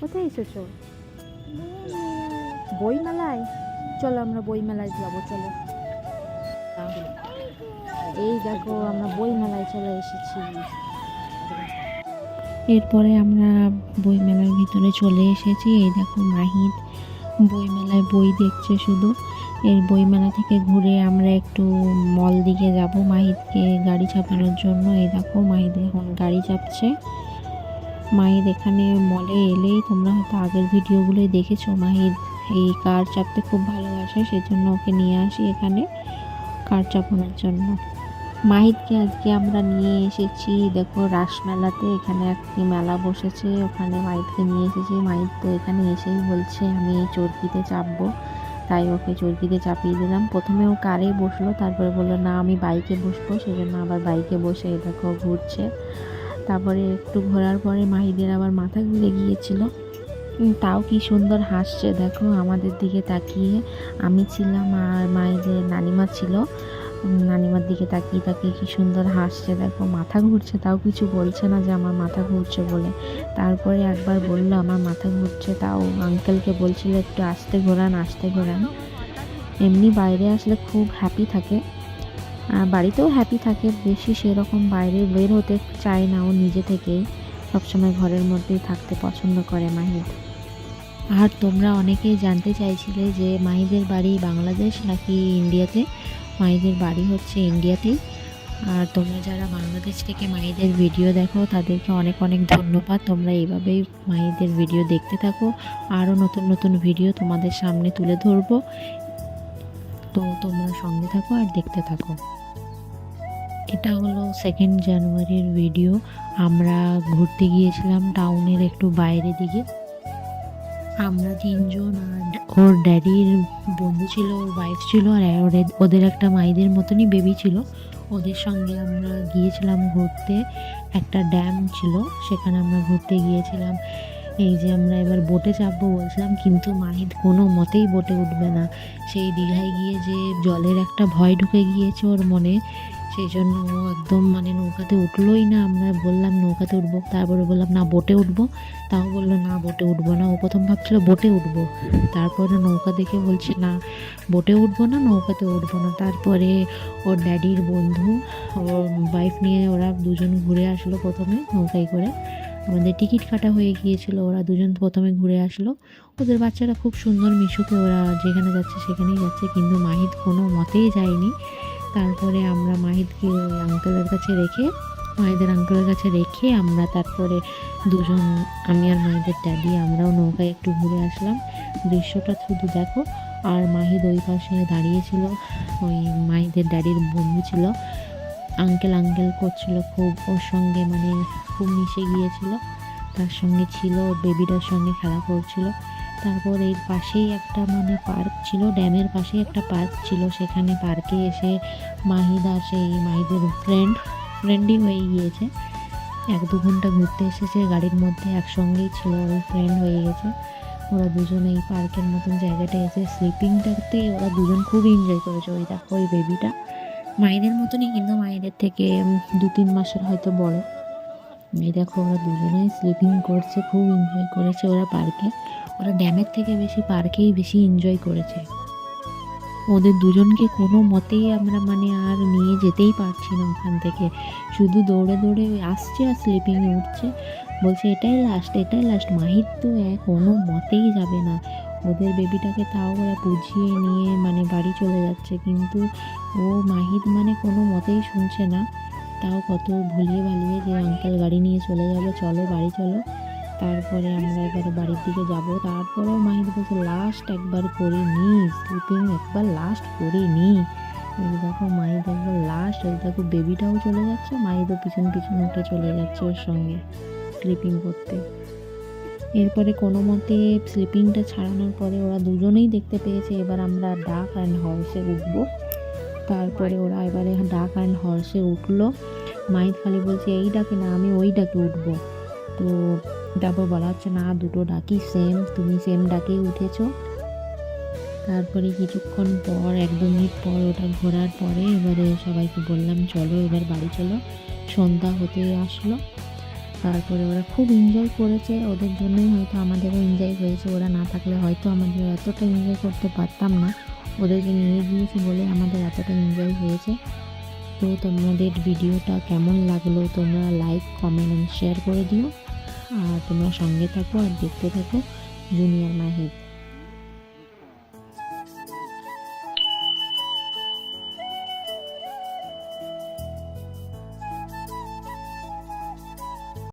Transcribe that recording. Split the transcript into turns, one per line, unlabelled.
কোথায় এসেছো? বইমেলায়? চলো আমরা বইমেলায় যাবো, চলো। এই দেখো আমরা বইমেলায় চলে এসেছি। এরপরে আমরা বইমেলার ভিতরে চলে এসেছি। এই দেখো মাহিদ বইমেলায় বই দেখছে শুধু। এই বইমেলা থেকে ঘুরে আমরা একটু মল দিকে যাব মাহিদকে গাড়ি চাপানোর জন্য। এই দেখো মাহিদ এখন গাড়ি চাপছে। মাহিদ এখানে মলে এলেই, তোমরা হয়তো আগের ভিডিওগুলোই দেখেছো, মাহিদ এই কার চাপতে খুব ভালোবাসে, সেজন্য ওকে নিয়ে আসি এখানে কার চাপানোর জন্য। মাহিদকে আজকে আমরা নিয়ে এসেছি দেখো রাসমেলাতে। এখানে একটি মেলা বসেছে, ওখানে মাহিদকে নিয়ে এসেছি। মাহিদ তো এখানে এসেই বলছে আমি এই চরকিতে চাপবো, তাই ওকে চরকিতে চাপিয়ে দিলাম। প্রথমে ও কারে বসলো, তারপরে বললো না আমি বাইকে বসবো, সেজন্য আবার বাইকে বসে দেখো ঘুরছে। তারপরে একটু ঘোরার পরে মাহিদের আবার মাথা ঘুরে গিয়েছিল, তাও কি সুন্দর হাসছে দেখো আমাদের দিকে তাকিয়ে। আমি ছিলাম আর মাহিদের নানিমা ছিল, নানিমার দিকে তাকিয়ে তাকিয়ে কি সুন্দর হাসছে দেখো। মাথা ঘুরছে, তাও কিছু বলছে না যে আমার মাথা ঘুরছে বলে। তারপরে একবার বললো আমার মাথা ঘুরছে, তাও আঙ্কেলকে বলছিল একটু আস্তে ঘোরান আস্তে ঘোরান। এমনি বাইরে আসলে খুব হ্যাপি থাকে, আর বাড়িতেও হ্যাপি থাকে, বেশি সেরকম বাইরে বের হতে চায় না। ও নিজে থেকেই সবসময় ঘরের মধ্যেই থাকতে পছন্দ করে মাহিদ। আর তোমরা অনেকেই জানতে চাইছিলে যে মাহিদের বাড়ি বাংলাদেশ নাকি ইন্ডিয়াতে। মাহিদের বাড়ি হচ্ছে ইন্ডিয়াতেই। আর তোমরা যারা বাংলাদেশ থেকে মাহিদের ভিডিও দেখো তাদেরকে অনেক অনেক ধন্যবাদ। তোমরা এইভাবেই মাহিদের ভিডিও দেখতে থাকো, আরও নতুন নতুন ভিডিও তোমাদের সামনে তুলে ধরবো। তো তোমরা সঙ্গে থাকো আর দেখতে থাকো। এটা হলো 2 জানুয়ারির ভিডিও। আমরা ঘুরতে গিয়েছিলাম টাউনের একটু বাইরে দিকে। আমরা 3জন, আর ওর ড্যাডির বন্ধু ছিল, ওর ওয়াইফ ছিল, আর ওদের একটা মাইদের মতনই বেবি ছিল। ওদের সঙ্গে আমরা গিয়েছিলাম ঘুরতে। একটা ড্যাম ছিল, সেখানে আমরা ঘুরতে গিয়েছিলাম। এই যে আমরা এবার বোটে চাপবো বলছিলাম, কিন্তু মাহিদ কোনো মতেই বোটে উঠবে না। সেই দীঘায় গিয়ে যে জলের একটা ভয় ঢুকে গিয়েছে ওর মনে, সেই জন্য ও একদম নৌকাতে উঠলোই না। আমরা বললাম নৌকাতে উঠবো, তারপরে বললাম না বোটে উঠবো, তাও বললো না বোটে উঠবো না। ও প্রথম ভাবছিল বোটে উঠবো, তারপরে নৌকা দেখে বলছে না বোটে উঠবো না, নৌকাতে উঠবো না। তারপরে ওর ড্যাডির বন্ধু, ওর ওয়াইফ নিয়ে ওরা দুজন ঘুরে আসলো প্রথমে নৌকায় করে। আমাদের টিকিট কাটা হয়ে গিয়েছিল, ওরা দুজন প্রথমে ঘুরে আসলো। ওদের বাচ্চারা খুব সুন্দর মিশুকে, ওরা যেখানে যাচ্ছে সেখানেই যাচ্ছে, কিন্তু মাহিদ কোনো মতেই যায়নি। তারপরে আমরা মাহিদকে ওই আঙ্কেলের কাছে রেখে, মাহিদের আঙ্কেলের কাছে রেখে আমরা তারপরে দুজন, আমি আর মাহিদের ড্যাডি, আমরাও নৌকায় একটু ঘুরে আসলাম। দৃশ্যটা শুধু দেখো। আর মাহিদ ওই পাশে দাঁড়িয়েছিল, ওই মাহিদের ড্যাডির বন্ধু ছিল, আঙ্কেল আঙ্কেল করছিল খুব, ওর সঙ্গে খুব মিশে গিয়েছিল, তার সঙ্গে ছিল, ওর বেবিটার সঙ্গে খেলা করছিল। তারপর এর পাশেই একটা পার্ক ছিল, ড্যামের পাশেই একটা পার্ক ছিল। সেখানে পার্কে এসে মাহিদ আর সেই মাহিদের ফ্রেন্ডই হয়ে গিয়েছে। 1-2 ঘন্টা ঘুরতে এসেছে গাড়ির মধ্যে, একসঙ্গেই ছিল, ওর ফ্রেন্ড হয়ে গেছে। ওরা দুজন এই পার্কের মতন জায়গাটা এসে স্লিপিংটাতে ওরা দুজন খুব এনজয় করেছে। ওই দেখো ওই বেবিটা মাহিদের মতনই, কিন্তু মাহিদের থেকে 2-3 মাসের হয়তো বড়। এই দেখো ওরা দুজনেই স্লিপিং করছে, খুব এনজয় করেছে ওরা পার্কে। ওরা ড্যামের থেকে বেশি পার্কেই বেশি এনজয় করেছে। ওদের দুজনকে কোনো মতেই আমরা আর নিয়ে যেতেই পারছি না ওখান থেকে। শুধু দৌড়ে দৌড়ে আসছে আর স্লিপিংয়ে উঠছে, বলছে এটাই লাস্ট এটাই লাস্ট। মাহিদ তো কোনো মতেই যাবে না। ওদের বেবিটাকে তাও ওরা বুঝিয়ে নিয়ে বাড়ি চলে যাচ্ছে, কিন্তু ও মাহিদ কোনো মতেই শুনছে না। তাও কত ভুলিয়ে ভালিয়ে যে আঙ্কেল গাড়ি নিয়ে চলে যাবে, চলো বাড়ি চলো। তারপরে আমরা এবারে বাড়ির দিকে যাব। তারপরেও মাহিদ বলছে লাস্ট একবার করে নিই স্লিপিং, একবার লাস্ট করে নিই। ওই দেখো মাহিদ একবার লাস্ট, ওই দেখো বেবিটাও চলে যাচ্ছে, মাহিদও পিছন পিছন উঠে চলে যাচ্ছে ওর সঙ্গে স্লিপিং করতে। এরপরে কোনো মতে স্লিপিংটা ছাড়ানোর পরে ওরা দুজনেই দেখতে পেয়েছে এবার আমরা ডাক অ্যান্ড হর্সে উঠবো। তারপরে ওরা এবারে ডাক অ্যান্ড হর্সে উঠলো। মাহিদ খালি বলছে এই ডাকে না, আমি ওই ডাকে উঠবো। তো তারপর বলা হচ্ছে না, দুটো ডাকি সেম, তুমি সেম ডাকেই উঠেছো। তারপরে কিছুক্ষণ পর 1-2 মিনিট পর ওটা ঘোরার পরে এবারে সবাইকে বললাম চলো এবার বাড়ি চলো। সন্ধ্যা হতে আসলো। তারপরে ওরা খুব এনজয় করেছে, ওদের জন্যই হয়তো আমাদেরও এনজয় হয়েছে। ওরা না থাকলে হয়তো আমাদের এতটা এনজয় করতে পারতাম না, ওদেরকে নিয়ে গিয়েছি বলে আমাদের এতটা এনজয় হয়েছে। তো তোমাদের ভিডিওটা কেমন লাগলো তোমরা লাইক, কমেন্ট এন্ড শেয়ার করে দিও। আর তোমরা সঙ্গে থাকো আর দেখতে থাকো জুনিয়র মাহিত।